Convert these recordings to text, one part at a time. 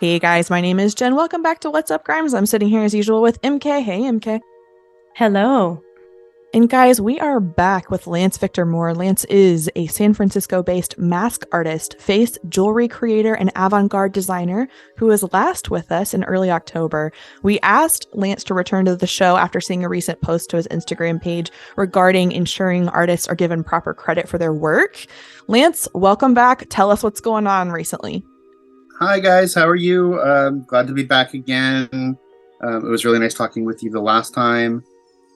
Hey guys, my name is Jen. Welcome back to What's Up Grimes. I'm sitting here as usual with MK. Hey MK. Hello. And guys, we are back with Lance Victor Moore. Lance is a San Francisco-based mask artist, face, jewelry creator, and avant-garde designer who was last with us in early October. We asked Lance to return to the show after seeing a recent post to his Instagram page regarding ensuring artists are given proper credit for their work. Lance, welcome back. Tell us what's going on recently. Hi guys, how are you? Glad to be back again. It was really nice talking with you the last time.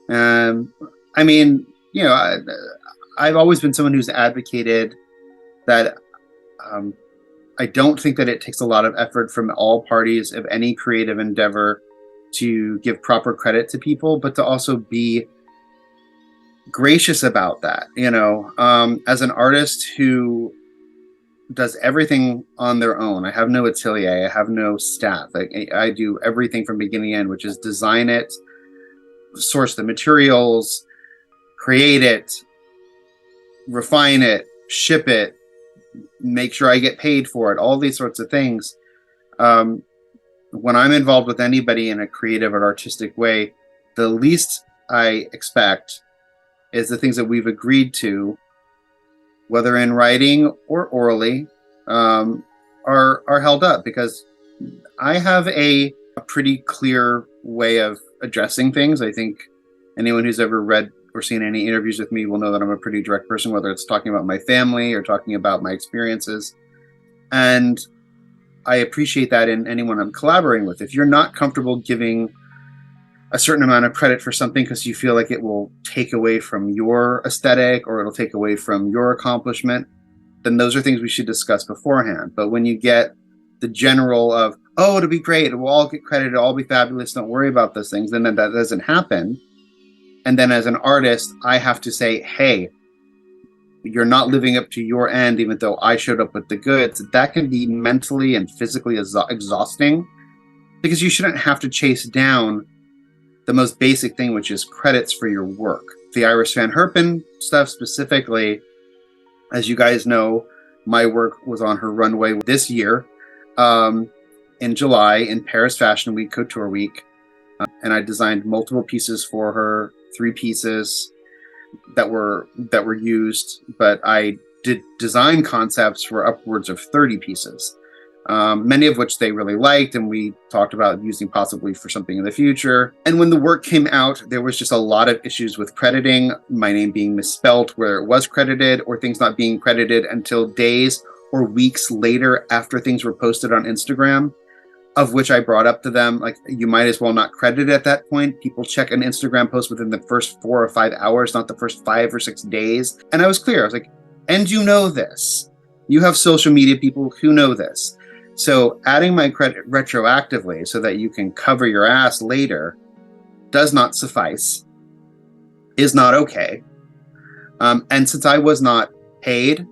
Um, I mean, you know, I've always been someone who's advocated that um, I don't think that it takes a lot of effort from all parties of any creative endeavor to give proper credit to people, but to also be gracious about that. As an artist who does everything on their own. I have no atelier. I have no staff. I do everything from beginning to end, which is design it, source the materials, create it, refine it, ship it, make sure I get paid for it, all these sorts of things. When I'm involved with anybody in a creative or artistic way, the least I expect is the things that we've agreed to, whether in writing or orally, are held up, because I have a pretty clear way of addressing things. I think anyone who's ever read or seen any interviews with me will know that I'm a pretty direct person, whether it's talking about my family or talking about my experiences. And I appreciate that in anyone I'm collaborating with. If you're not comfortable giving a certain amount of credit for something because you feel like it will take away from your aesthetic or it'll take away from your accomplishment, then those are things we should discuss beforehand. But when you get the general of, oh, it'll be great, we'll all get credit, it'll all be fabulous, don't worry about those things, then that doesn't happen. And then as an artist, I have to say, hey, you're not living up to your end, even though I showed up with the goods. That can be mentally and physically exhausting, because you shouldn't have to chase down the most basic thing, which is credits for your work. The Iris Van Herpen stuff specifically, as you guys know, my work was on her runway this year in July in Paris Fashion Week, Couture Week. And I designed multiple pieces for her, 3 pieces that were used, but I did design concepts for upwards of 30 pieces. Many of which they really liked, and we talked about using possibly for something in the future. And when the work came out, there was just a lot of issues with crediting, my name being misspelt where it was credited, or things not being credited until days or weeks later after things were posted on Instagram, of which I brought up to them, like, you might as well not credit at that point. People check an Instagram post within the first 4 or 5 hours, not the first 5 or 6 days. And I was clear. I was like, and you know this. You have social media people who know this. So adding my credit retroactively so that you can cover your ass later does not suffice, is not okay. And since I was not paid,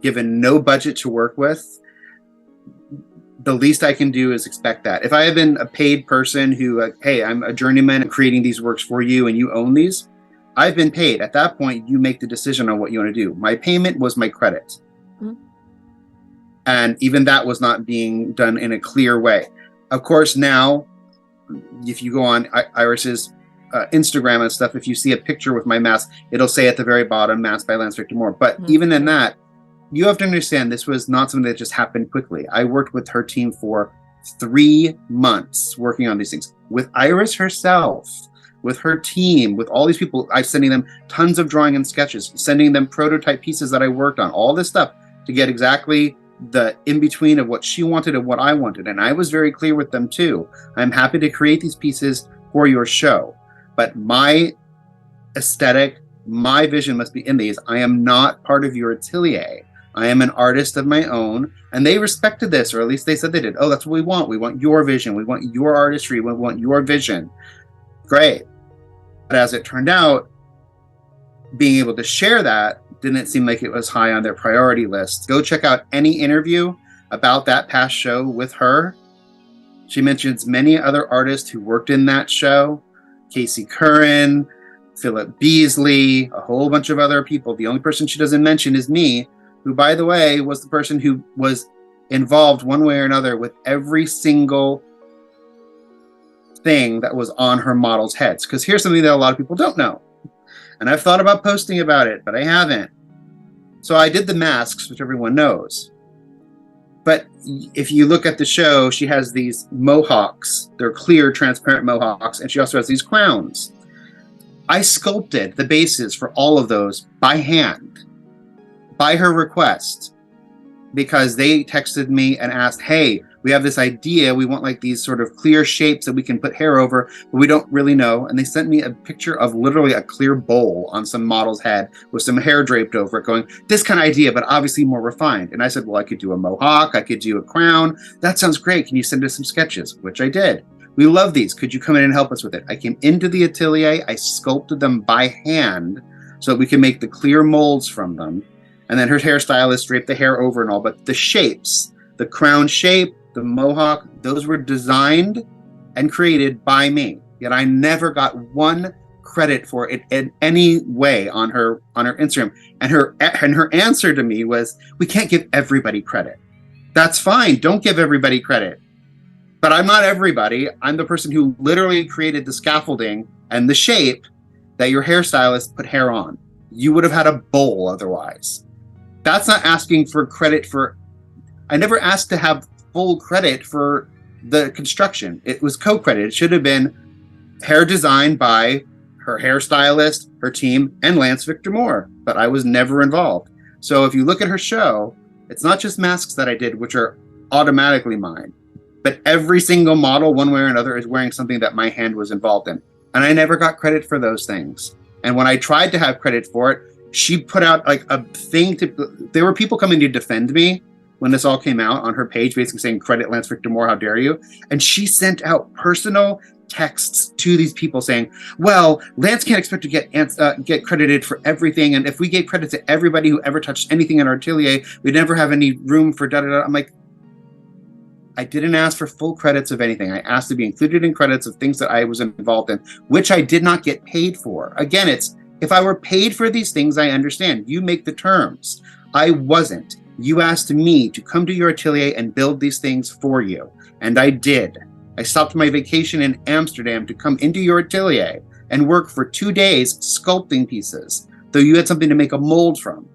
given no budget to work with, the least I can do is expect that. If I had been a paid person who, hey, I'm a journeyman creating these works for you and you own these, I've been paid. At that point, you make the decision on what you want to do. My payment was my credit. Mm-hmm. And even that was not being done in a clear way. Of course, now, if you go on Iris's Instagram and stuff, if you see a picture with my mask, it'll say at the very bottom, "Mask by Lance Victor Moore." But even in that, you have to understand this was not something that just happened quickly. I worked with her team for 3 months working on these things. With Iris herself, with her team, with all these people, I'm sending them tons of drawing and sketches, sending them prototype pieces that I worked on, all this stuff to get exactly the in-between of what she wanted and what I wanted. And I was very clear with them too. I'm happy to create these pieces for your show, but my aesthetic, my vision must be in these. I am not part of your atelier. I am an artist of my own. And they respected this, or at least they said they did. Oh, that's what we want. We want your vision. We want your artistry. We want your vision. Great. But as it turned out, being able to share that didn't seem like it was high on their priority list. Go check out any interview about that past show with her. She mentions many other artists who worked in that show. Casey Curran, Philip Beasley, a whole bunch of other people. The only person she doesn't mention is me, who, by the way, was the person who was involved one way or another with every single thing that was on her models' heads. Because here's something that a lot of people don't know. And I've thought about posting about it, but I haven't. So I did the masks, which everyone knows. But if you look at the show, she has these mohawks. They're clear, transparent mohawks. And she also has these crowns. I sculpted the bases for all of those by hand, by her request, because they texted me and asked, hey, we have this idea. We want like these sort of clear shapes that we can put hair over, but we don't really know. And they sent me a picture of literally a clear bowl on some model's head with some hair draped over it going, this kind of idea, but obviously more refined. And I said, well, I could do a mohawk. I could do a crown. That sounds great. Can you send us some sketches? Which I did. We love these. Could you come in and help us with it? I came into the atelier. I sculpted them by hand so that we can make the clear molds from them. And then her hairstylist draped the hair over and all, but the shapes, the crown shape, the mohawk, those were designed and created by me. Yet I never got one credit for it in any way on her Instagram. And her answer to me was, we can't give everybody credit. That's fine. Don't give everybody credit. But I'm not everybody. I'm the person who literally created the scaffolding and the shape that your hairstylist put hair on. You would have had a bowl otherwise. That's not asking for credit for... I never asked to have full credit for the construction. It was co-credit. It should have been hair designed by her hairstylist, her team, and Lance Victor Moore. But I was never involved. So if you look at her show, it's not just masks that I did, which are automatically mine. But every single model, one way or another, is wearing something that my hand was involved in. And I never got credit for those things. And when I tried to have credit for it, she put out like a thing to... There were people coming to defend me when this all came out on her page, basically saying, credit Lance Victor Moore, how dare you? And she sent out personal texts to these people saying, well, Lance can't expect to get credited for everything. And if we gave credit to everybody who ever touched anything in our atelier, we'd never have any room for da-da-da. I'm like, I didn't ask for full credits of anything. I asked to be included in credits of things that I was involved in, which I did not get paid for. Again, it's, if I were paid for these things, I understand. You make the terms. I wasn't. You asked me to come to your atelier and build these things for you. And I did. I stopped my vacation in Amsterdam to come into your atelier and work for 2 days sculpting pieces, though you had something to make a mold from.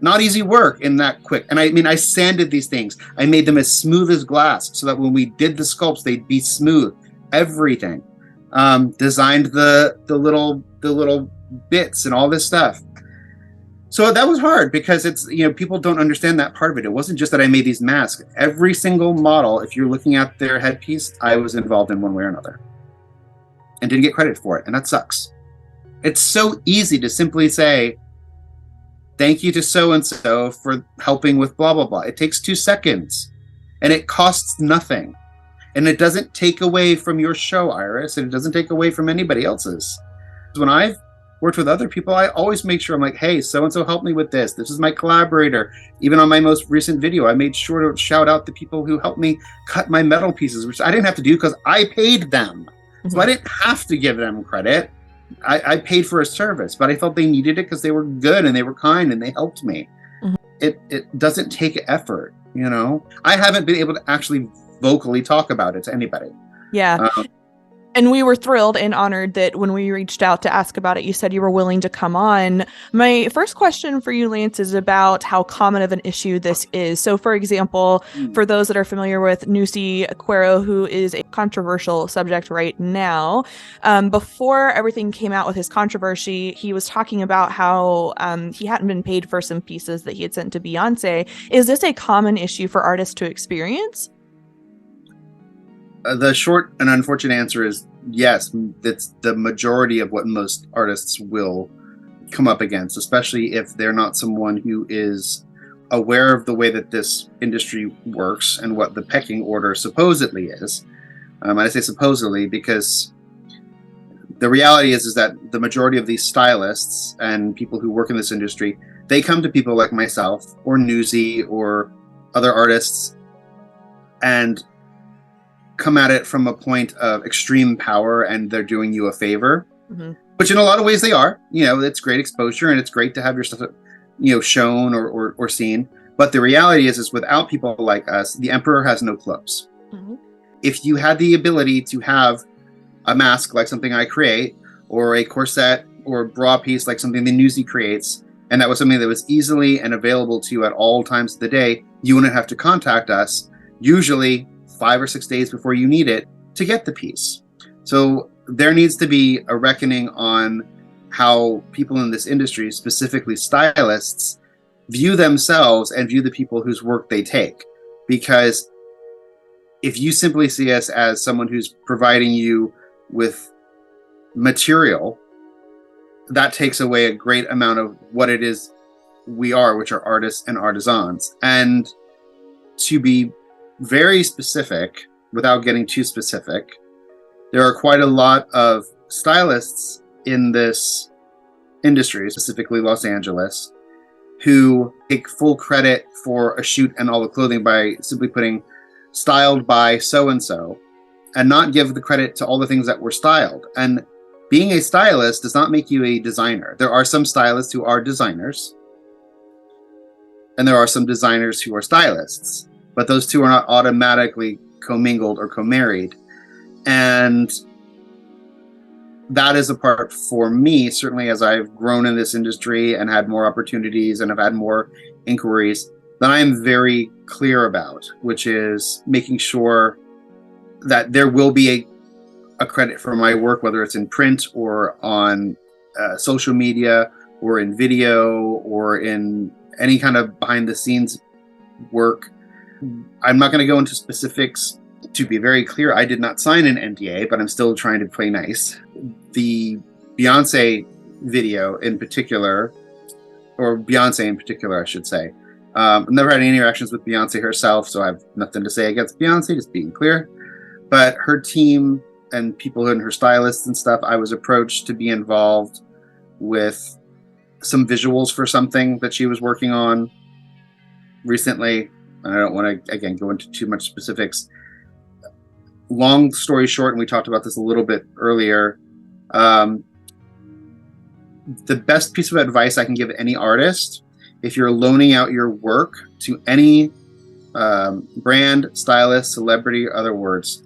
Not easy work in that quick. And I mean, I sanded these things. I made them as smooth as glass so that when we did the sculpts, they'd be smooth. Everything. Designed the little bits and all this stuff. So that was hard because it's, you know, people don't understand that part of it. It wasn't just that I made these masks. Every single model, if you're looking at their headpiece, I was involved in one way or another and didn't get credit for it. And that sucks. It's so easy to simply say, thank you to so-and-so for helping with blah, blah, blah. It takes 2 seconds and it costs nothing. And it doesn't take away from your show, Iris, and it doesn't take away from anybody else's. When I've worked with other people, I always make sure I'm like, hey, so-and-so helped me with this. This is my collaborator. Even on my most recent video, I made sure to shout out the people who helped me cut my metal pieces, which I didn't have to do because I paid them. Mm-hmm. So I didn't have to give them credit. I paid for a service, but I felt they needed it because they were good and they were kind and they helped me. Mm-hmm. It doesn't take effort, you know? I haven't been able to actually vocally talk about it to anybody. Yeah. And we were thrilled and honored that when we reached out to ask about it, you said you were willing to come on. My first question for you, Lance, is about how common of an issue this is. So, for example, for those that are familiar with Nusi Aquero, who is a controversial subject right now, before everything came out with his controversy, he was talking about how he hadn't been paid for some pieces that he had sent to Beyonce. Is this a common issue for artists to experience? The short and unfortunate answer is yes. That's the majority of what most artists will come up against, especially if they're not someone who is aware of the way that this industry works and what the pecking order supposedly is. I say supposedly because the reality is that the majority of these stylists and people who work in this industry, they come to people like myself or Newsy or other artists and come at it from a point of extreme power and they're doing you a favor, mm-hmm. which in a lot of ways they are. You know, it's great exposure and it's great to have your stuff, you know, shown or seen. But the reality is without people like us, the emperor has no clothes. Mm-hmm. If you had the ability to have a mask like something I create, or a corset or bra piece like something the Newsy creates, and that was something that was easily and available to you at all times of the day, you wouldn't have to contact us, usually 5 or 6 days before you need it, to get the piece. So there needs to be a reckoning on how people in this industry, specifically stylists, view themselves and view the people whose work they take. Because if you simply see us as someone who's providing you with material, that takes away a great amount of what it is we are, which are artists and artisans. And to be very specific, without getting too specific, there are quite a lot of stylists in this industry, specifically Los Angeles, who take full credit for a shoot and all the clothing by simply putting styled by so-and-so, and not give the credit to all the things that were styled. And being a stylist does not make you a designer. There are some stylists who are designers, and there are some designers who are stylists, but those two are not automatically commingled or co-married. And that is a part for me, certainly as I've grown in this industry and had more opportunities and have had more inquiries, that I am very clear about, which is making sure that there will be a credit for my work, whether it's in print or on social media or in video or in any kind of behind the scenes work. I'm not going to go into specifics. To be very clear, I did not sign an NDA, but I'm still trying to play nice. The Beyonce video in particular, or Beyonce in particular, I should say. I've never had any interactions with Beyonce herself, so I have nothing to say against Beyonce, just being clear. But her team and people and her stylists and stuff, I was approached to be involved with some visuals for something that she was working on recently. And I don't want to, again, go into too much specifics. Long story short, and we talked about this a little bit earlier, the best piece of advice I can give any artist, if you're loaning out your work to any brand, stylist, celebrity, other words,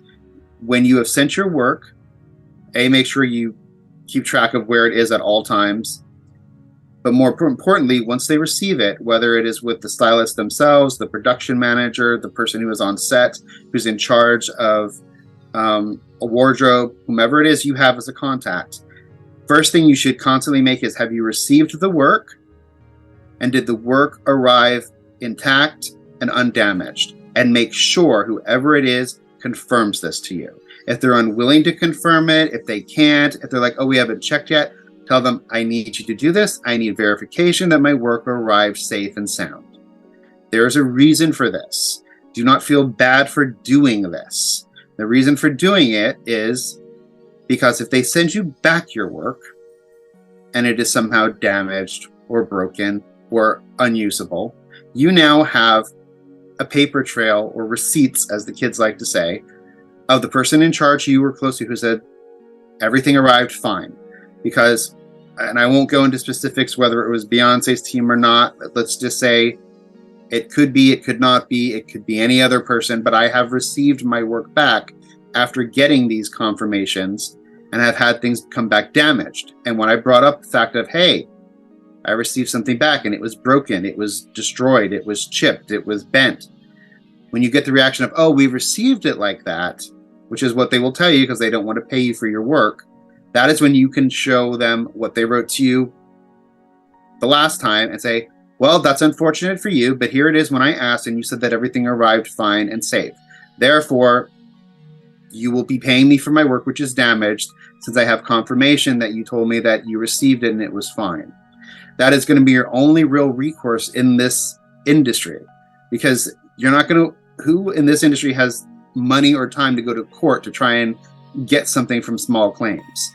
when you have sent your work, make sure you keep track of where it is at all times. But more importantly, once they receive it, whether it is with the stylist themselves, the production manager, the person who is on set, who's in charge of a wardrobe, whomever it is you have as a contact, first thing you should constantly make is, have you received the work? And did the work arrive intact and undamaged? And make sure whoever it is confirms this to you. If they're unwilling to confirm it, if they can't, if they're like, oh, we haven't checked yet, tell them, I need you to do this. I need verification that my work arrived safe and sound. There's a reason for this. Do not feel bad for doing this. The reason for doing it is because if they send you back your work and it is somehow damaged or broken or unusable, you now have a paper trail, or receipts, as the kids like to say, of the person in charge you were close to who said everything arrived fine. Because, and I won't go into specifics whether it was Beyonce's team or not, but let's just say it could be, it could not be, it could be any other person, but I have received my work back after getting these confirmations and have had things come back damaged. And when I brought up the fact of, hey, I received something back and it was broken, it was destroyed, it was chipped, it was bent. When you get the reaction of, oh, we received it like that, which is what they will tell you because they don't want to pay you for your work, that is when you can show them what they wrote to you the last time and say, well, that's unfortunate for you, but here it is when I asked and you said that everything arrived fine and safe. Therefore, you will be paying me for my work, which is damaged, since I have confirmation that you told me that you received it and it was fine. That is going to be your only real recourse in this industry, because you're not going to, who in this industry has money or time to go to court to try and get something from small claims?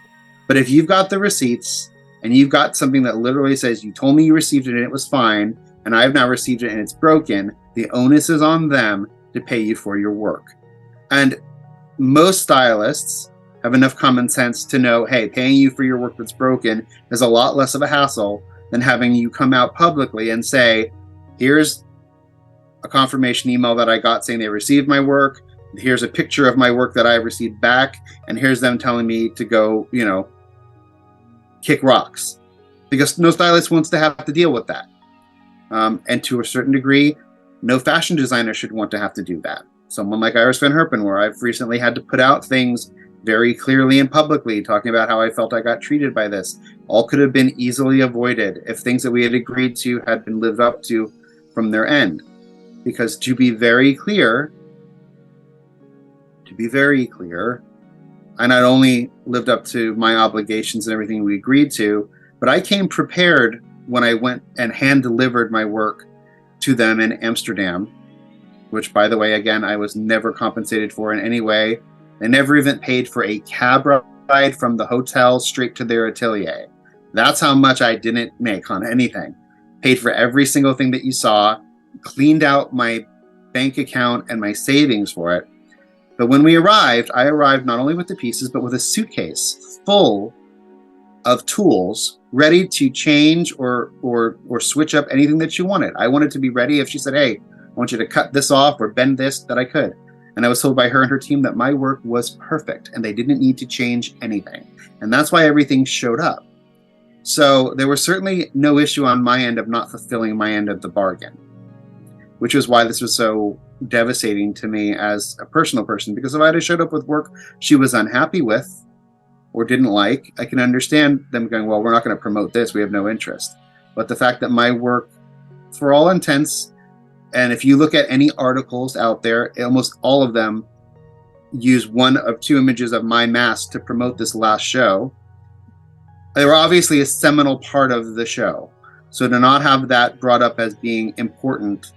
But if you've got the receipts and you've got something that literally says you told me you received it and it was fine, and I've now received it and it's broken, the onus is on them to pay you for your work. And most stylists have enough common sense to know, hey, paying you for your work that's broken is a lot less of a hassle than having you come out publicly and say, here's a confirmation email that I got saying they received my work. Here's a picture of my work that I received back, and here's them telling me to go, kick rocks, because no stylist wants to have to deal with that. And to a certain degree, no fashion designer should want to have to do that. Someone like Iris Van Herpen, where I've recently had to put out things very clearly and publicly, talking about how I felt I got treated by this, all could have been easily avoided if things that we had agreed to had been lived up to from their end. Because to be very clear, I not only lived up to my obligations and everything we agreed to, but I came prepared when I went and hand delivered my work to them in Amsterdam, which, by the way, again, I was never compensated for in any way. They never even paid for a cab ride from the hotel straight to their atelier. That's how much I didn't make on anything. Paid for every single thing that you saw, cleaned out my bank account and my savings for it. But when we arrived, I arrived not only with the pieces, but with a suitcase full of tools ready to change or switch up anything that you wanted. I wanted to be ready if she said, hey, I want you to cut this off or bend this, that I could. And I was told by her and her team that my work was perfect and they didn't need to change anything. And that's why everything showed up. So there was certainly no issue on my end of not fulfilling my end of the bargain, which is why this was so devastating to me as a personal person, because if I had showed up with work she was unhappy with or didn't like, I can understand them going, well, we're not going to promote this, we have no interest. But the fact that my work, for all intents, and if you look at any articles out there, almost all of them use one of two images of my mask to promote this last show. They were obviously a seminal part of the show. So to not have that brought up as being important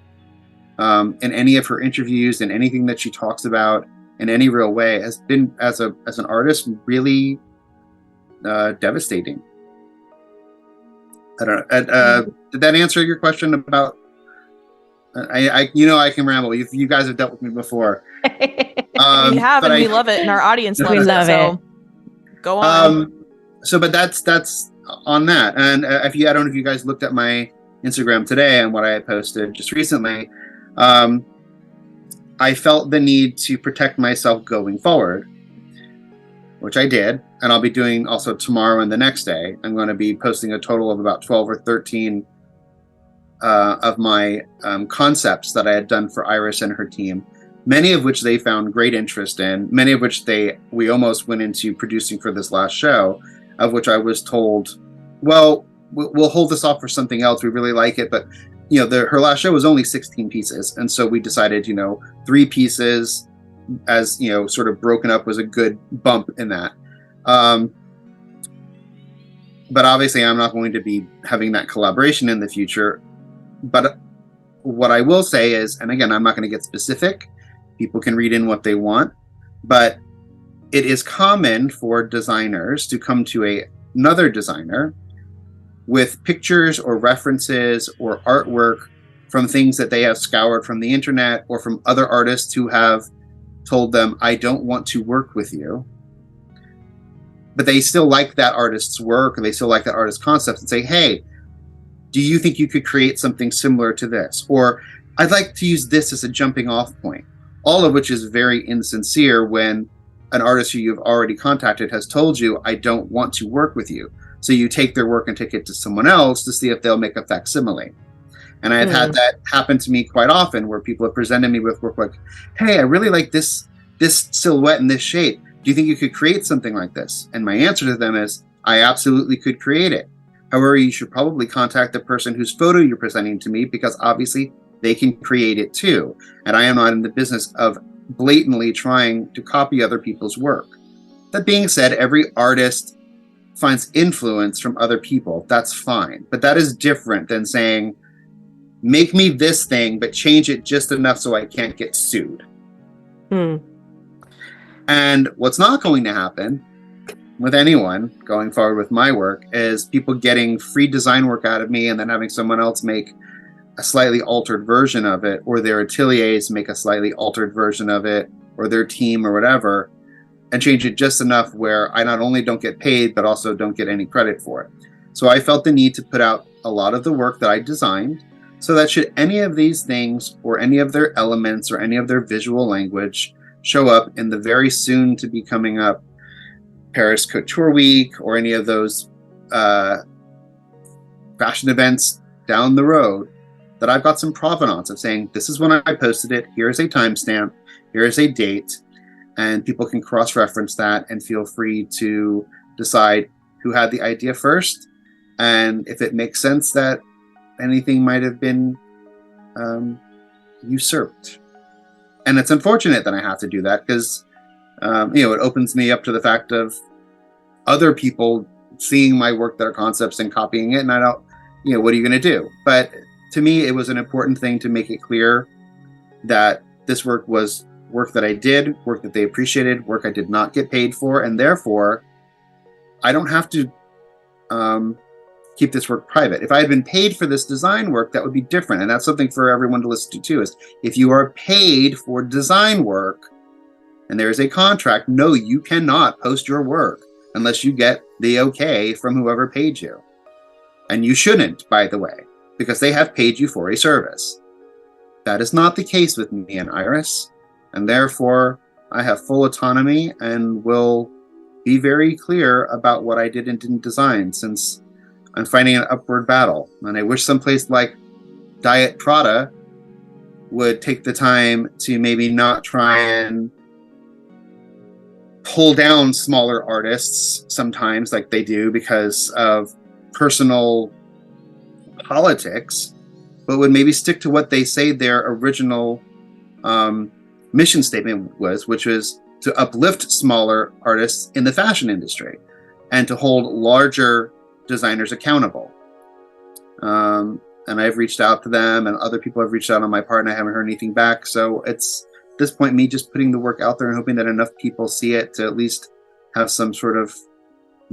in any of her interviews and anything that she talks about in any real way has been, as an artist, really devastating. I don't know. Did that answer your question about? I can ramble. You guys have dealt with me before. We have, and we love it, and our audience loves it. So go on. But that's on that. And I don't know if you guys looked at my Instagram today and what I had posted just recently. I felt the need to protect myself going forward, which I did, and I'll be doing also tomorrow and the next day. I'm going to be posting a total of about 12 or 13 of my concepts that I had done for Iris and her team, many of which they found great interest in, many of which we almost went into producing for this last show, of which I was told, well, we'll hold this off for something else. We really like it, but her last show was only 16 pieces, and so we decided 3 pieces as sort of broken up was a good bump in that. But obviously I'm not going to be having that collaboration in the future. But what I will say is, and again, I'm not going to get specific, people can read in what they want, but it is common for designers to come to another designer with pictures or references or artwork from things that they have scoured from the internet or from other artists who have told them, I don't want to work with you. But they still like that artist's work, or they still like that artist's concepts, and say, hey, do you think you could create something similar to this? Or I'd like to use this as a jumping off point. All of which is very insincere when an artist who you've already contacted has told you, I don't want to work with you. So you take their work and take it to someone else to see if they'll make a facsimile. And I've had that happen to me quite often, where people have presented me with work like, hey, I really like this silhouette in this shape. Do you think you could create something like this? And my answer to them is, I absolutely could create it. However, you should probably contact the person whose photo you're presenting to me, because obviously they can create it too. And I am not in the business of blatantly trying to copy other people's work. That being said, every artist finds influence from other people. That's fine. But that is different than saying, make me this thing, but change it just enough so I can't get sued. And what's not going to happen with anyone going forward with my work is people getting free design work out of me and then having someone else make a slightly altered version of it, or their ateliers make a slightly altered version of it, or their team or whatever, and change it just enough where I not only don't get paid, but also don't get any credit for it. So I felt the need to put out a lot of the work that I designed, so that should any of these things or any of their elements or any of their visual language show up in the very soon to be coming up Paris Couture Week or any of those fashion events down the road, that I've got some provenance of saying, this is when I posted it, here's a timestamp, here is a date, and people can cross-reference that and feel free to decide who had the idea first, and if it makes sense that anything might have been usurped. And it's unfortunate that I have to do that because it opens me up to the fact of other people seeing my work that are concepts and copying it, and I don't, what are you going to do? But to me, it was an important thing to make it clear that this work was work that I did, work that they appreciated, work I did not get paid for, and therefore I don't have to keep this work private. If I had been paid for this design work, that would be different, and that's something for everyone to listen to too, is if you are paid for design work and there is a contract, no, you cannot post your work unless you get the okay from whoever paid you. And you shouldn't, by the way, because they have paid you for a service. That is not the case with me and Iris, and therefore I have full autonomy and will be very clear about what I did and didn't design, since I'm fighting an upward battle. And I wish someplace like Diet Prada would take the time to maybe not try and pull down smaller artists sometimes like they do because of personal politics, but would maybe stick to what they say their original mission statement was, which was to uplift smaller artists in the fashion industry and to hold larger designers accountable. And I've reached out to them, and other people have reached out on my part, and I haven't heard anything back. So it's, at this point, me just putting the work out there and hoping that enough people see it to at least have some sort of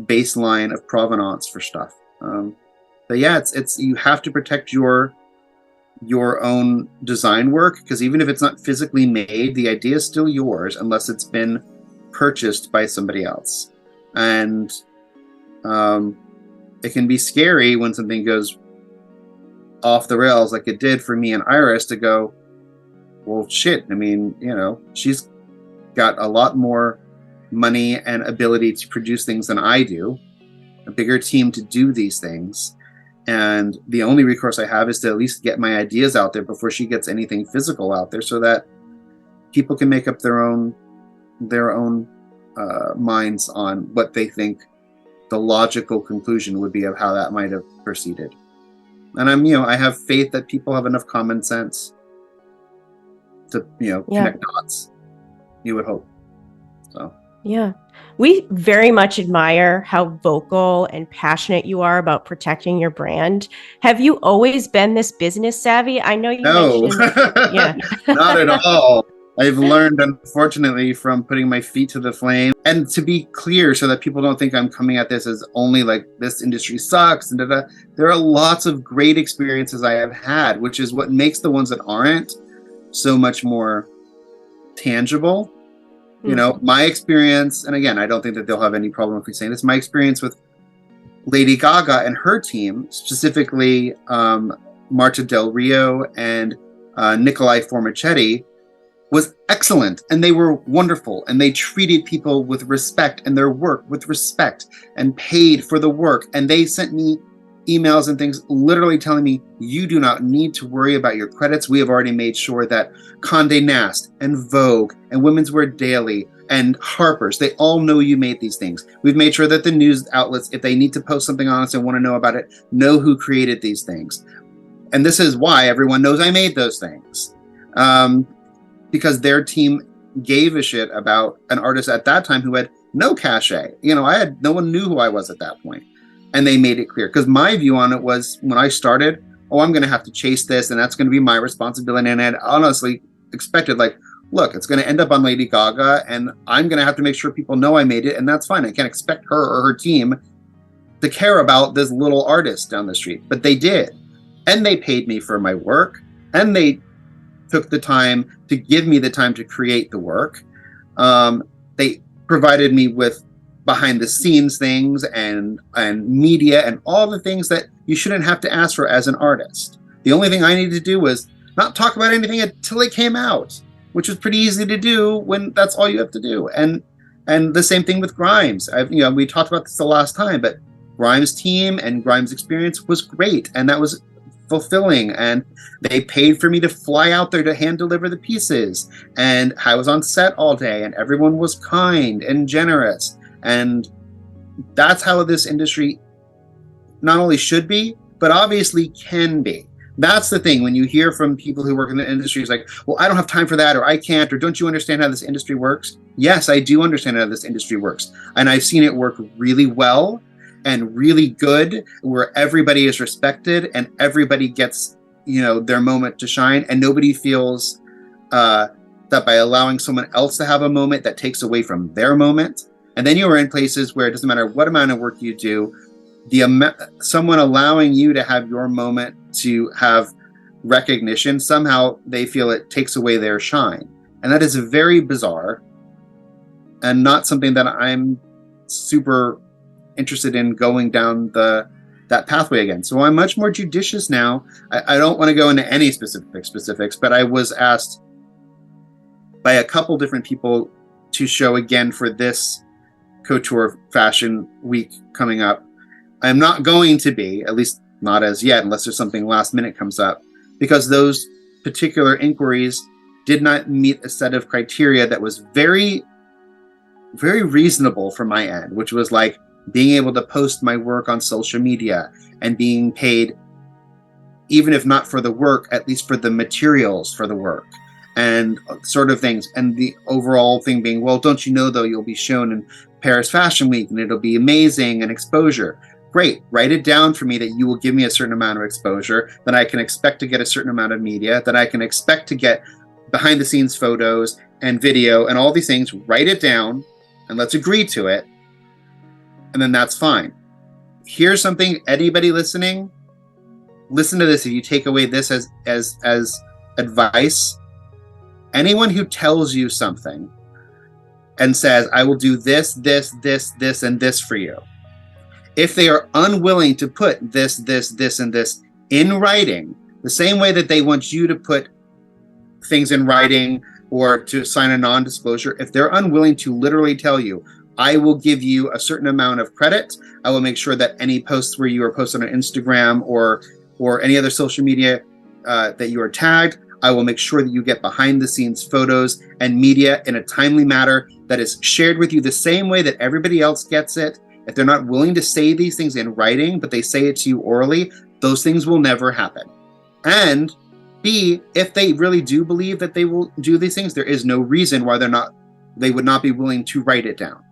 baseline of provenance for stuff. But yeah, it's you have to protect your own design work, because even if it's not physically made, the idea is still yours unless it's been purchased by somebody else. And it can be scary when something goes off the rails like it did for me and Iris, to go, well, shit, I mean, she's got a lot more money and ability to produce things than I do, a bigger team to do these things, and the only recourse I have is to at least get my ideas out there before she gets anything physical out there, so that people can make up their own minds on what they think the logical conclusion would be of how that might have proceeded. And I have faith that people have enough common sense to connect dots, you would hope. So yeah, we very much admire how vocal and passionate you are about protecting your brand. Have you always been this business savvy? I know you mentioned, yeah. Not at all. I've learned, unfortunately, from putting my feet to the flame. And to be clear, so that people don't think I'm coming at this as only like this industry sucks, and there are lots of great experiences I have had, which is what makes the ones that aren't so much more tangible. My experience, and again, I don't think that they'll have any problem with me saying this, my experience with Lady Gaga and her team, specifically Marta Del Rio and Nicolai Formichetti, was excellent, and they were wonderful, and they treated people with respect and their work with respect and paid for the work. And they sent me emails and things literally telling me, you do not need to worry about your credits. We have already made sure that Condé Nast and Vogue and Women's Wear Daily and Harper's, they all know you made these things. We've made sure that the news outlets, if they need to post something on us and want to know about it, know who created these things. And this is why everyone knows I made those things. Because their team gave a shit about an artist at that time who had no cachet. No one knew who I was at that point. And they made it clear. Because my view on it was, when I started, I'm going to have to chase this, and that's going to be my responsibility. And I honestly expected, look, it's going to end up on Lady Gaga, and I'm going to have to make sure people know I made it, and that's fine. I can't expect her or her team to care about this little artist down the street. But they did. And they paid me for my work, and they took the time to give me the time to create the work. They provided me with behind the scenes things and media and all the things that you shouldn't have to ask for as an artist. The only thing I needed to do was not talk about anything until it came out, which was pretty easy to do when that's all you have to do. And the same thing with Grimes. We talked about this the last time, but Grimes' team and Grimes' experience was great, and that was fulfilling. And they paid for me to fly out there to hand deliver the pieces, and I was on set all day, and everyone was kind and generous. And that's how this industry not only should be, but obviously can be. That's the thing. When you hear from people who work in the industry, it's like, well, I don't have time for that, or I can't, or don't you understand how this industry works? Yes, I do understand how this industry works. And I've seen it work really well and really good, where everybody is respected and everybody gets, their moment to shine, and nobody feels that by allowing someone else to have a moment that takes away from their moment. And then you are in places where it doesn't matter what amount of work you do, someone allowing you to have your moment to have recognition, somehow they feel it takes away their shine. And that is very bizarre and not something that I'm super interested in going down that pathway again. So I'm much more judicious now. I don't want to go into any specifics, but I was asked by a couple different people to show again for this couture fashion week coming up. I'm not going to be, at least not as yet, unless there's something last minute comes up, because those particular inquiries did not meet a set of criteria that was very, very reasonable from my end, which was like being able to post my work on social media and being paid, even if not for the work, at least for the materials for the work and sort of things. And the overall thing being, well, don't you know, though, you'll be shown in Paris Fashion Week and it'll be amazing and exposure. Great, write it down for me that you will give me a certain amount of exposure, that I can expect to get a certain amount of media, that I can expect to get behind the scenes photos and video and all these things. Write it down and let's agree to it. And then that's fine. Here's something, anybody listening, listen to this. If you take away this as advice, anyone who tells you something and says, I will do this, this, this, this, and this for you, if they are unwilling to put this, and this in writing, the same way that they want you to put things in writing or to sign a non-disclosure, if they're unwilling to literally tell you, I will give you a certain amount of credit, I will make sure that any posts where you are posted on Instagram or any other social media that you are tagged, I will make sure that you get behind the scenes photos and media in a timely manner that is shared with you the same way that everybody else gets it. If they're not willing to say these things in writing, but they say it to you orally, those things will never happen. And B, if they really do believe that they will do these things, there is no reason why they would not be willing to write it down.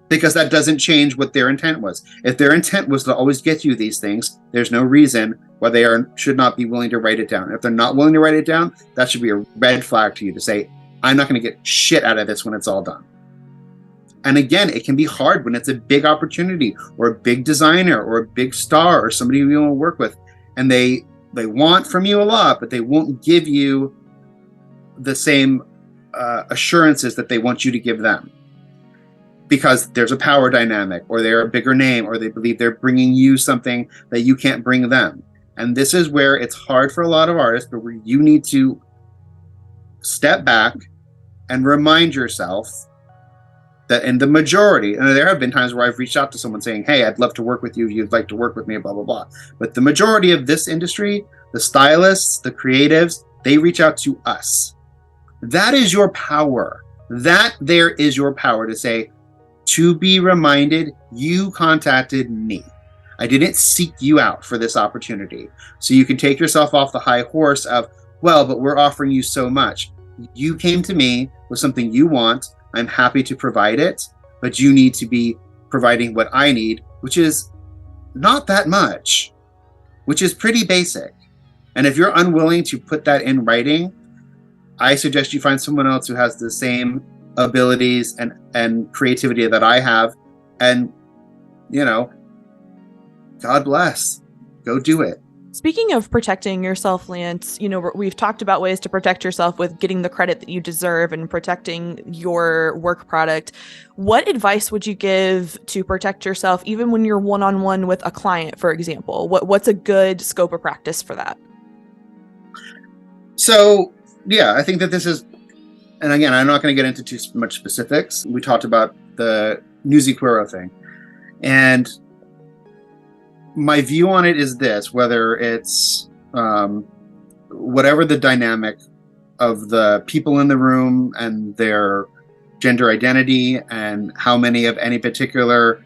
Because that doesn't change what their intent was. If their intent was to always get you these things, there's no reason why they should not be willing to write it down. If they're not willing to write it down, that should be a red flag to you to say, I'm not going to get shit out of this when it's all done. And again, it can be hard when it's a big opportunity or a big designer or a big star or somebody you want to work with. And they want from you a lot, but they won't give you the same assurances that they want you to give them. Because there's a power dynamic, or they're a bigger name, or they believe they're bringing you something that you can't bring them. And this is where it's hard for a lot of artists, but where you need to step back and remind yourself that in the majority, and there have been times where I've reached out to someone saying, hey, I'd love to work with you if you'd like to work with me, blah, blah, blah. But the majority of this industry, the stylists, the creatives, they reach out to us. That is your power. That there is your power to say, to be reminded, you contacted me. I didn't seek you out for this opportunity. So you can take yourself off the high horse of, well, but we're offering you so much. You came to me with something you want. I'm happy to provide it, but you need to be providing what I need, which is not that much, which is pretty basic. And if you're unwilling to put that in writing, I suggest you find someone else who has the same abilities and creativity that I have. And, God bless. Go do it. Speaking of protecting yourself, Lance, we've talked about ways to protect yourself with getting the credit that you deserve and protecting your work product. What advice would you give to protect yourself, even when you're one-on-one with a client, for example? What's a good scope of practice for that? So, yeah, I think that this is, and again, I'm not going to get into too much specifics. We talked about the Newsy Quero thing. And my view on it is this, whether it's whatever the dynamic of the people in the room and their gender identity and how many of any particular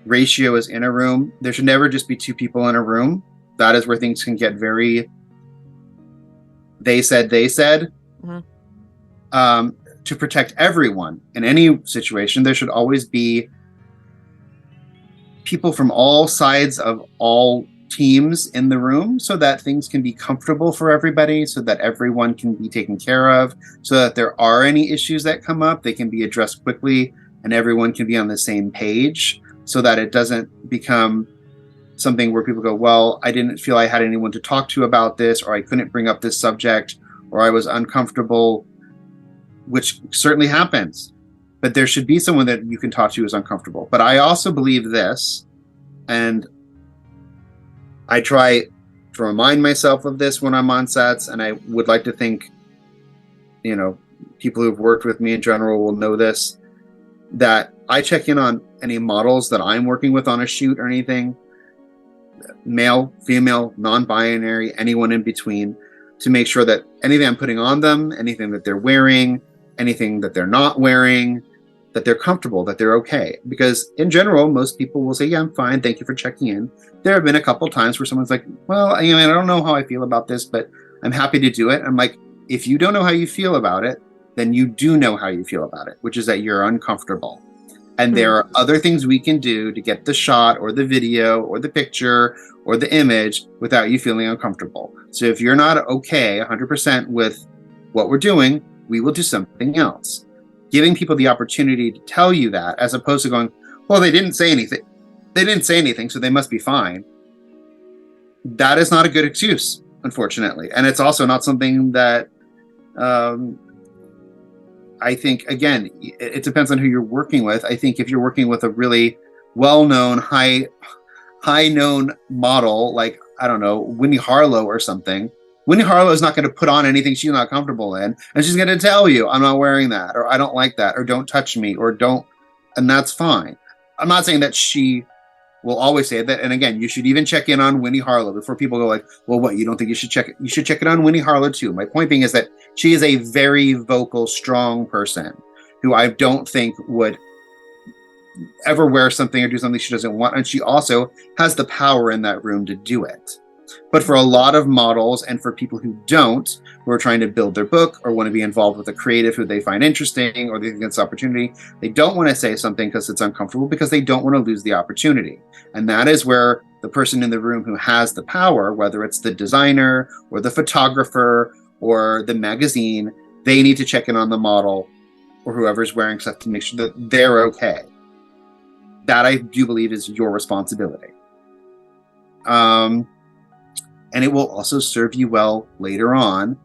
ratio is in a room, there should never just be two people in a room. That is where things can get very they said. Mm-hmm. To protect everyone in any situation, there should always be people from all sides of all teams in the room so that things can be comfortable for everybody, so that everyone can be taken care of, so that there are any issues that come up, they can be addressed quickly and everyone can be on the same page, so that it doesn't become something where people go, well, I didn't feel I had anyone to talk to about this, or I couldn't bring up this subject, or I was uncomfortable, which certainly happens. But there should be someone that you can talk to who's uncomfortable. But I also believe this, and I try to remind myself of this when I'm on sets, and I would like to think, you know, people who've worked with me in general will know this, that I check in on any models that I'm working with on a shoot or anything, male, female, non-binary, anyone in between, to make sure that anything I'm putting on them, anything that they're wearing, anything that they're not wearing, that they're comfortable, that they're okay. Because in general, most people will say, yeah, I'm fine, thank you for checking in. There have been a couple times where someone's like, well, I don't know how I feel about this, but I'm happy to do it. I'm like, if you don't know how you feel about it, then you do know how you feel about it, which is that you're uncomfortable. And there are other things we can do to get the shot or the video or the picture or the image without you feeling uncomfortable. So if you're not okay 100% with what we're doing, we will do something else. Giving people the opportunity to tell you that, as opposed to going, well, they didn't say anything. They didn't say anything, so they must be fine. That is not a good excuse, unfortunately. And it's also not something that I think, again, it depends on who you're working with. I think if you're working with a really well-known, high-known model, like, I don't know, Winnie Harlow or something, Winnie Harlow is not going to put on anything she's not comfortable in, and she's going to tell you, I'm not wearing that, or I don't like that, or don't touch me, or don't, and that's fine. I'm not saying that she will always say that, and again, you should even check in on Winnie Harlow before people go like, well, what, you don't think you should check it? You should check it on Winnie Harlow too. My point being is that she is a very vocal, strong person who I don't think would ever wear something or do something she doesn't want, and she also has the power in that room to do it. But for a lot of models, and for people who don't, who are trying to build their book or want to be involved with a creative who they find interesting or they think it's an opportunity, they don't want to say something because it's uncomfortable, because they don't want to lose the opportunity. And that is where the person in the room who has the power, whether it's the designer or the photographer or the magazine, they need to check in on the model or whoever's wearing stuff to make sure that they're okay. That, I do believe, is your responsibility. And it will also serve you well later on,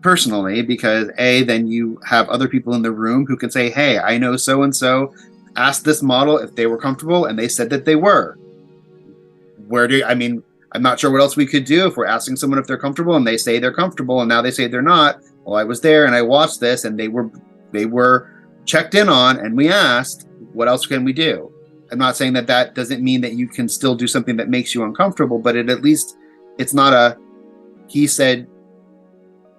personally, because then you have other people in the room who can say, hey, I know so-and-so asked this model if they were comfortable, and they said that they were. I'm not sure what else we could do if we're asking someone if they're comfortable and they say they're comfortable and now they say they're not. Well, I was there and I watched this and they were checked in on, and we asked, what else can we do? I'm not saying that doesn't mean that you can still do something that makes you uncomfortable, but it's not a he said,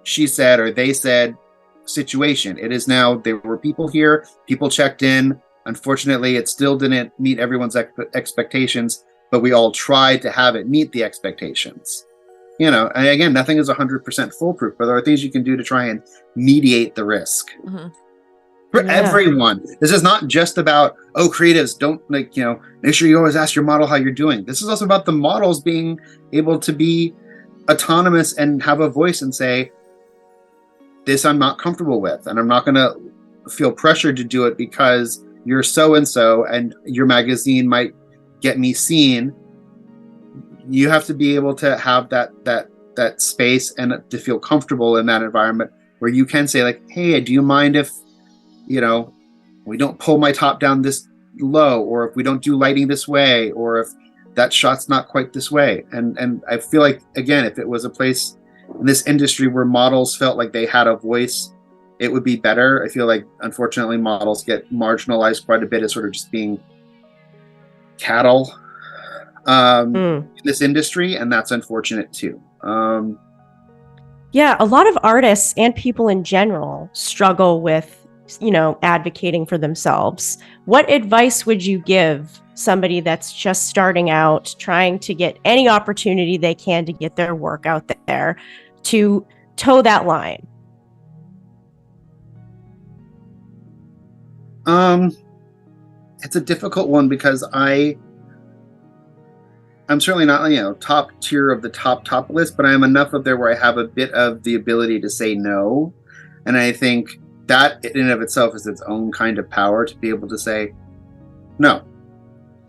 she said, or they said situation. It is now, there were people here, people checked in. Unfortunately, it still didn't meet everyone's expectations, but we all tried to have it meet the expectations. And again, nothing is 100% foolproof, but there are things you can do to try and mediate the risk. Mm-hmm. For everyone. This is not just about, creatives, don't make sure you always ask your model how you're doing. This is also about the models being able to be autonomous and have a voice and say, this I'm not comfortable with, and I'm not going to feel pressured to do it because you're so-and-so and your magazine might get me seen. You have to be able to have that space and to feel comfortable in that environment where you can say, like, hey, do you mind if we don't pull my top down this low, or if we don't do lighting this way, or if that shot's not quite this way. And I feel like, again, if it was a place in this industry where models felt like they had a voice, it would be better. I feel like, unfortunately, models get marginalized quite a bit as sort of just being cattle in this industry, and that's unfortunate too. Yeah, a lot of artists and people in general struggle with, advocating for themselves. What advice would you give somebody that's just starting out, trying to get any opportunity they can to get their work out there, to toe that line? It's a difficult one because I'm certainly not, top tier of the top list, but I'm enough up there where I have a bit of the ability to say no. And I think that in and of itself is its own kind of power, to be able to say no.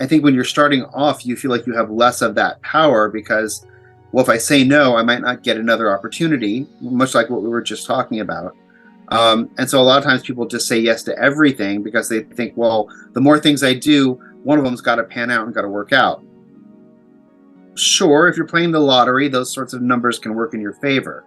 I think when you're starting off, you feel like you have less of that power because, well, if I say no, I might not get another opportunity, much like what we were just talking about. And so a lot of times people just say yes to everything because they think, well, the more things I do, one of them's got to pan out and got to work out. Sure, if you're playing the lottery, those sorts of numbers can work in your favor.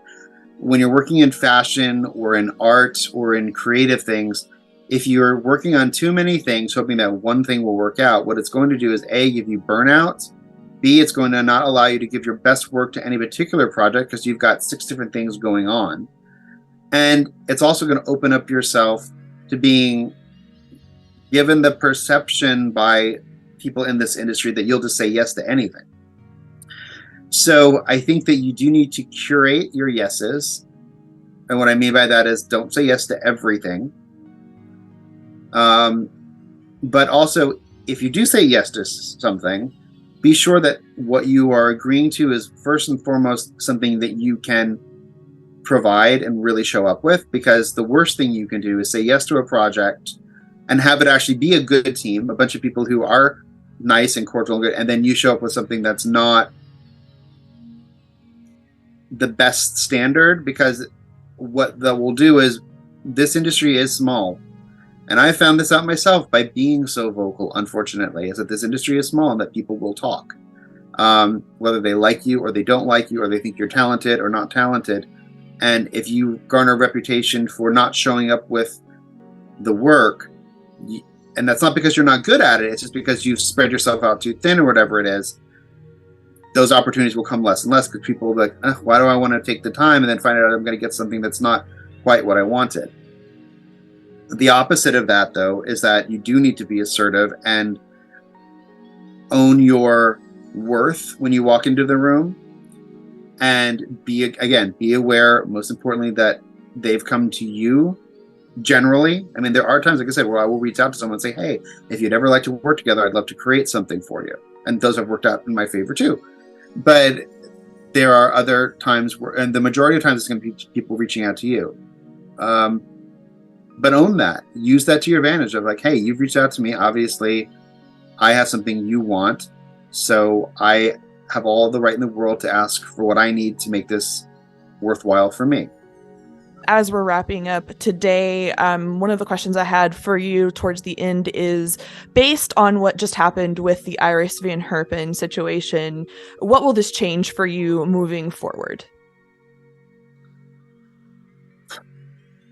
When you're working in fashion or in art or in creative things, if you're working on too many things, hoping that one thing will work out, what it's going to do is A, give you burnout. B, it's going to not allow you to give your best work to any particular project because you've got 6 different things going on. And it's also going to open up yourself to being given the perception by people in this industry that you'll just say yes to anything. So I think that you do need to curate your yeses. And what I mean by that is don't say yes to everything. But also, if you do say yes to something, be sure that what you are agreeing to is first and foremost something that you can provide and really show up with, because the worst thing you can do is say yes to a project and have it actually be a good team, a bunch of people who are nice and cordial and good, and then you show up with something that's not the best standard, because what that will do is, this industry is small. And I found this out myself by being so vocal, unfortunately, is that this industry is small and that people will talk. Whether they like you or they don't like you, or they think you're talented or not talented. And if you garner a reputation for not showing up with the work, and that's not because you're not good at it, it's just because you've spread yourself out too thin or whatever it is, those opportunities will come less and less, because people will be like, why do I want to take the time and then find out I'm going to get something that's not quite what I wanted? The opposite of that, though, is that you do need to be assertive and own your worth when you walk into the room, and be aware, most importantly, that they've come to you. Generally, I mean, there are times, like I said, where I will reach out to someone and say, hey, if you'd ever like to work together, I'd love to create something for you. And those have worked out in my favor too. But there are other times where, and the majority of times, it's going to be people reaching out to you. But own that. Use that to your advantage of like, hey, you've reached out to me. Obviously, I have something you want. So I have all the right in the world to ask for what I need to make this worthwhile for me. As we're wrapping up today, one of the questions I had for you towards the end is, based on what just happened with the Iris Van Herpen situation, what will this change for you moving forward?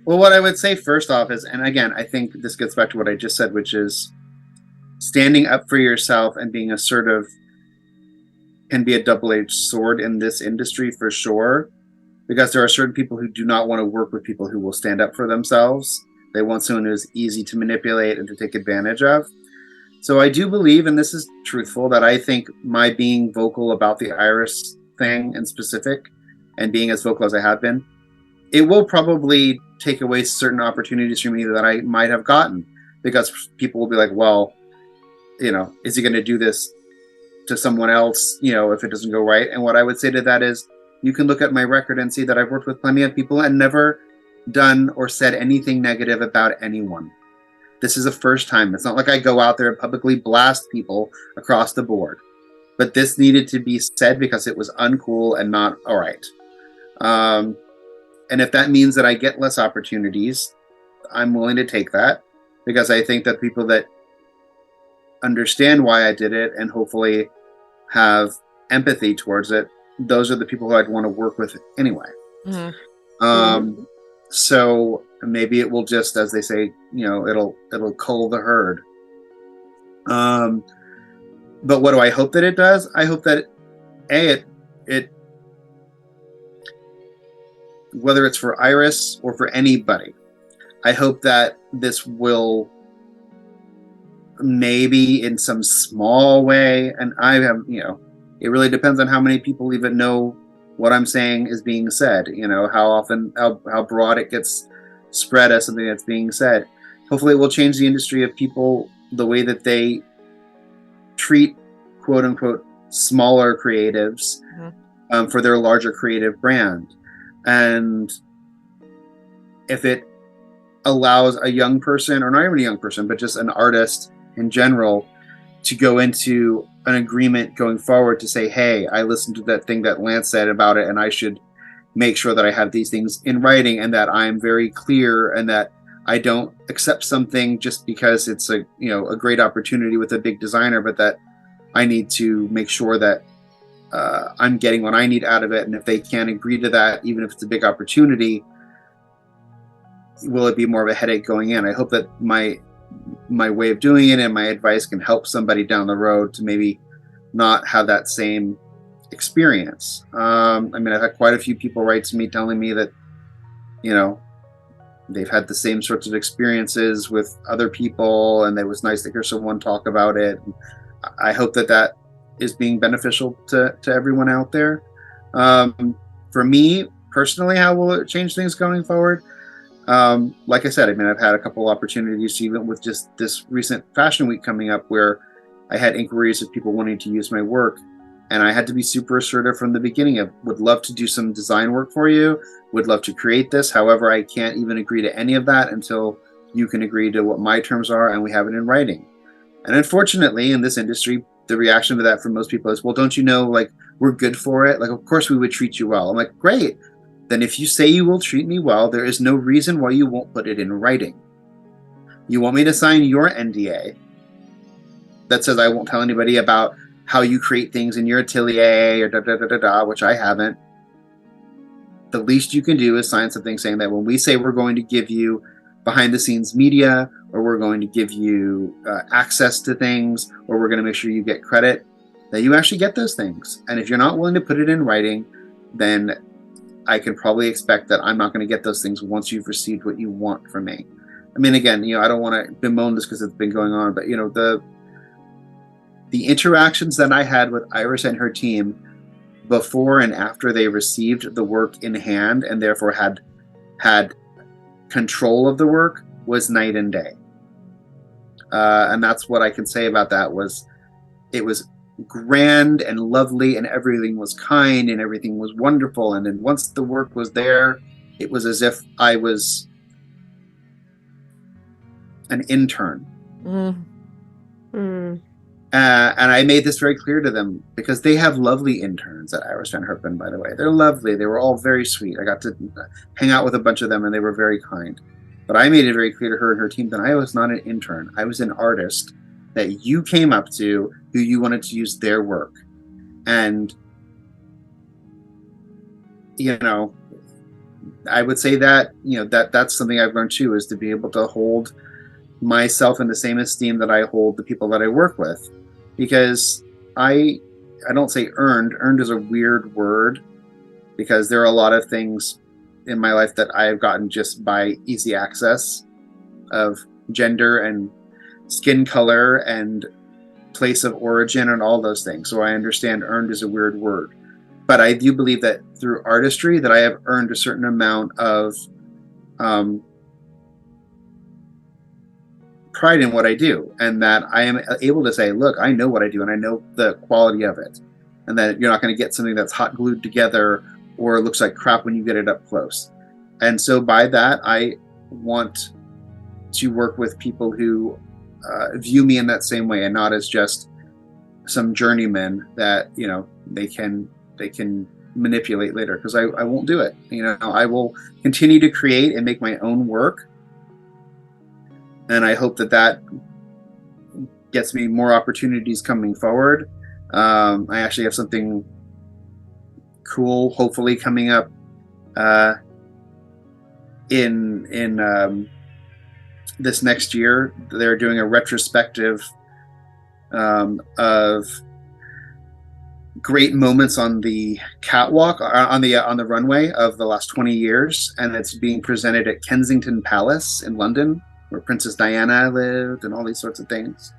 Well, what I would say first off is, and again, I think this gets back to what I just said, which is standing up for yourself and being assertive can be a double-edged sword in this industry for sure, because there are certain people who do not want to work with people who will stand up for themselves. They want someone who's easy to manipulate and to take advantage of. So I do believe, and this is truthful, that I think my being vocal about the Iris thing in specific, and being as vocal as I have been, it will probably take away certain opportunities from me that I might have gotten, because people will be like, well, is he going to do this to someone else, if it doesn't go right? And what I would say to that is, you can look at my record and see that I've worked with plenty of people and never done or said anything negative about anyone. This is the first time. It's not like I go out there and publicly blast people across the board. But this needed to be said because it was uncool and not all right. And if that means that I get less opportunities, I'm willing to take that, because I think that people that understand why I did it and hopefully have empathy towards it those are the people who I'd want to work with anyway. Mm-hmm. So maybe it will just, as they say, it'll cull the herd. But what do I hope that it does? I hope that it whether it's for Iris or for anybody, I hope that this will maybe in some small way, and I have, it really depends on how many people even know what I'm saying is being said, how often, how broad it gets spread as something that's being said. Hopefully it will change the industry of people, the way that they treat quote unquote smaller creatives for their larger creative brand. And if it allows a young person, or not even a young person, but just an artist in general, to go into an agreement going forward to say, hey, I listened to that thing that Lance said about it, and I should make sure that I have these things in writing, and that I'm very clear, and that I don't accept something just because it's a great opportunity with a big designer, but that I need to make sure that I'm getting what I need out of it. And if they can't agree to that, even if it's a big opportunity, will it be more of a headache going in? I hope that my way of doing it and my advice can help somebody down the road to maybe not have that same experience. I've had quite a few people write to me telling me that, they've had the same sorts of experiences with other people, and it was nice to hear someone talk about it. I hope that is being beneficial to everyone out there. For me personally, how will it change things going forward? Like I said, I've had a couple opportunities, even with just this recent fashion week coming up, where I had inquiries of people wanting to use my work, and I had to be super assertive from the beginning of, would love to do some design work for you, would love to create this. However, I can't even agree to any of that until you can agree to what my terms are and we have it in writing. And unfortunately, in this industry, the reaction to that from most people is, well, don't you know, like, we're good for it. Like, of course we would treat you well. I'm like, great. Then if you say you will treat me well, there is no reason why you won't put it in writing. You want me to sign your NDA that says I won't tell anybody about how you create things in your atelier or da-da-da-da-da, which I haven't. The least you can do is sign something saying that when we say we're going to give you behind the scenes media, or we're going to give you access to things, or we're going to make sure you get credit, that you actually get those things. And if you're not willing to put it in writing, then I can probably expect that I'm not going to get those things once you've received what you want from me. Again, I don't want to bemoan this because it's been going on, but the interactions that I had with Iris and her team before and after they received the work in hand, and therefore had control of the work, was night and day. And that's what I can say about that. It was grand and lovely, and everything was kind, and everything was wonderful. And then once the work was there, it was as if I was an intern. And I made this very clear to them, because they have lovely interns at Iris Van Herpen, by the way. They're lovely. They were all very sweet. I got to hang out with a bunch of them, and they were very kind. But I made it very clear to her and her team that I was not an intern. I was an artist that you came up to, who you wanted to use their work. And, I would say that, that's something I've learned too, is to be able to hold myself in the same esteem that I hold the people that I work with. Because I don't say earned. Earned is a weird word, because there are a lot of things in my life that I have gotten just by easy access of gender and skin color and place of origin and all those things. So I understand earned is a weird word. But I do believe that through artistry that I have earned a certain amount of pride in what I do, and that I am able to say, look, I know what I do, and I know the quality of it, and that you're not going to get something that's hot glued together or looks like crap when you get it up close. And so by that, I want to work with people who view me in that same way, and not as just some journeyman that they can manipulate later, because I won't do it. I will continue to create and make my own work, and I hope that gets me more opportunities coming forward. I actually have something cool. Hopefully coming up in this next year, they're doing a retrospective of great moments on the catwalk, on the runway of the last 20 years, and it's being presented at Kensington Palace in London, where Princess Diana lived, and all these sorts of things.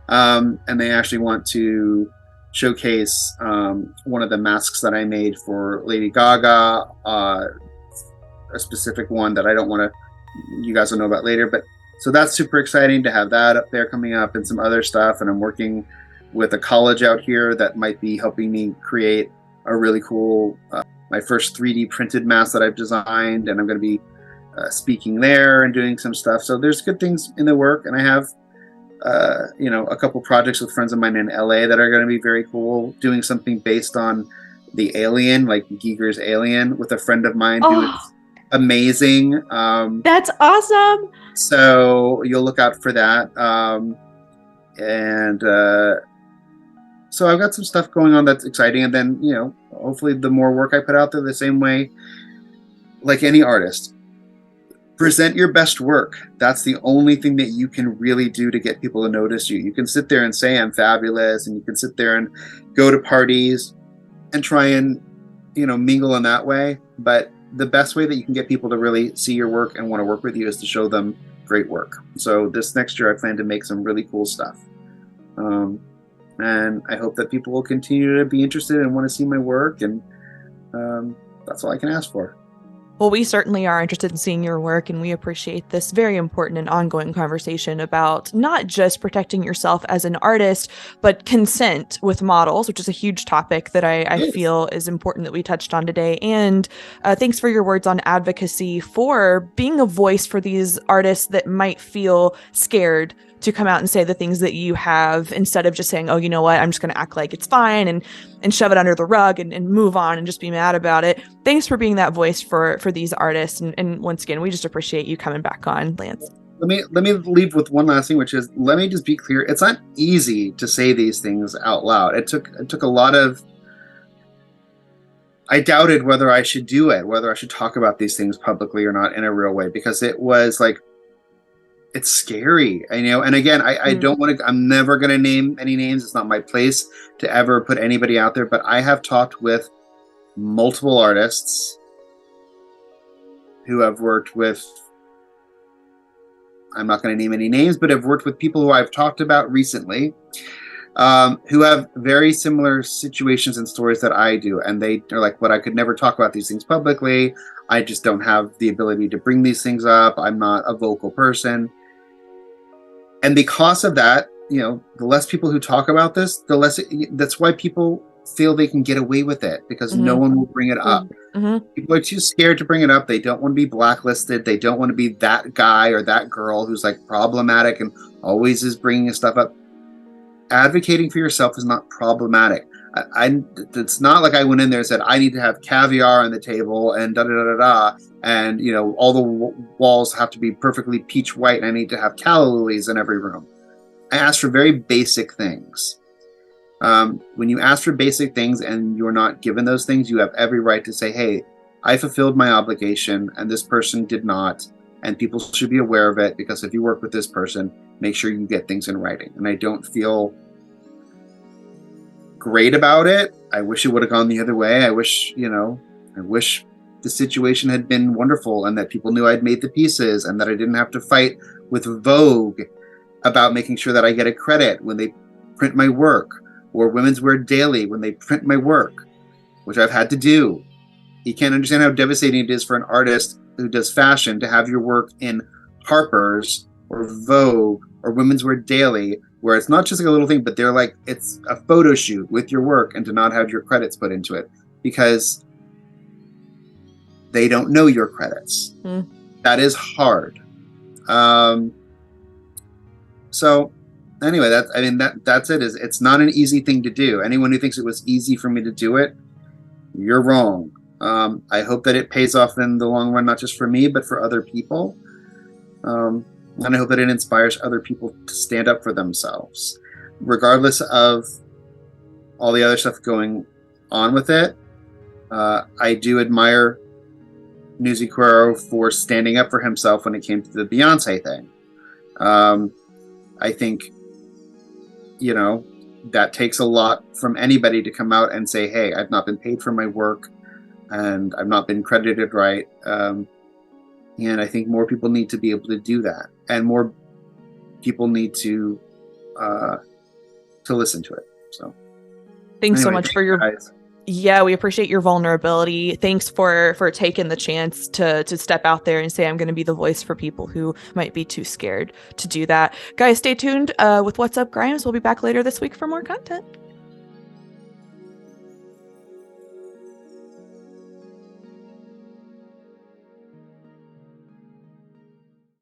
And they actually want to showcase one of the masks that I made for Lady Gaga, a specific one that I don't want to, you guys will know about later. But so that's super exciting to have that up there coming up, and some other stuff. And I'm working with a college out here that might be helping me create a really cool, my first 3D printed mask that I've designed, and I'm going to be speaking there and doing some stuff. So there's good things in the work, and I have a couple projects with friends of mine in LA that are going to be very cool, doing something based on the Alien, like Giger's Alien, with a friend of mine who is amazing. That's awesome. So you'll look out for that. So I've got some stuff going on that's exciting. And then, hopefully the more work I put out there, the same way, like any artist, present your best work. That's the only thing that you can really do to get people to notice you. You can sit there and say I'm fabulous, and you can sit there and go to parties and try and, mingle in that way. But the best way that you can get people to really see your work and want to work with you is to show them great work. So this next year I plan to make some really cool stuff. And I hope that people will continue to be interested and want to see my work. And that's all I can ask for. Well, we certainly are interested in seeing your work, and we appreciate this very important and ongoing conversation about not just protecting yourself as an artist, but consent with models, which is a huge topic that I feel is important that we touched on today. And thanks for your words on advocacy for being a voice for these artists that might feel scared to come out and say the things that you have, instead of just saying, oh, you know what, I'm just going to act like it's fine and shove it under the rug and move on and just be mad about it. Thanks for being that voice for these artists. And once again, we just appreciate you coming back on, Lance. Let me leave with one last thing, which is, let me just be clear. It's not easy to say these things out loud. It took a lot of, I doubted whether I should do it, whether I should talk about these things publicly or not in a real way, because it was like, it's scary, and again, I don't want to, I'm never going to name any names. It's not my place to ever put anybody out there, but I have talked with multiple artists who have worked with, I'm not going to name any names, but have worked with people who I've talked about recently, who have very similar situations and stories that I do. And they are like, but I could never talk about these things publicly. I just don't have the ability to bring these things up. I'm not a vocal person. And because of that, the less people who talk about this, the less, that's why people feel they can get away with it, because no one will bring it up. People are too scared to bring it up. They don't want to be blacklisted. They don't want to be that guy or that girl who's like problematic and always is bringing stuff up. Advocating for yourself is not problematic. It's not like I went in there and said, I need to have caviar on the table and da-da-da-da-da, and, all the walls have to be perfectly peach white, and I need to have calla lilies in every room. I asked for very basic things. When you ask for basic things and you're not given those things, you have every right to say, hey, I fulfilled my obligation and this person did not, and people should be aware of it, because if you work with this person, make sure you get things in writing. And I don't feel great about it. I wish it would have gone the other way. I wish the situation had been wonderful and that people knew I'd made the pieces and that I didn't have to fight with Vogue about making sure that I get a credit when they print my work, or Women's Wear Daily when they print my work, which I've had to do. You can't understand how devastating it is for an artist who does fashion to have your work in Harper's or Vogue or Women's Wear Daily, where it's not just like a little thing, but they're like, it's a photo shoot with your work, and to not have your credits put into it because they don't know your credits. That is hard. So anyway, that's it. It's not an easy thing to do. Anyone who thinks it was easy for me to do it, you're wrong. I hope that it pays off in the long run, not just for me, but for other people. And I hope that it inspires other people to stand up for themselves, regardless of all the other stuff going on with it. I do admire Newsy Quero for standing up for himself when it came to the Beyonce thing. I think, you know, that takes a lot from anybody to come out and say, hey, I've not been paid for my work and I've not been credited right. And I think more people need to be able to do that, and more people need to listen to it. So Thanks so anyway, much for your guys. Yeah, we appreciate your vulnerability. Thanks for taking the chance to step out there and say I'm going to be the voice for people who might be too scared to do that. Guys, stay tuned with What's Up Grimes. We'll be back later this week for more content.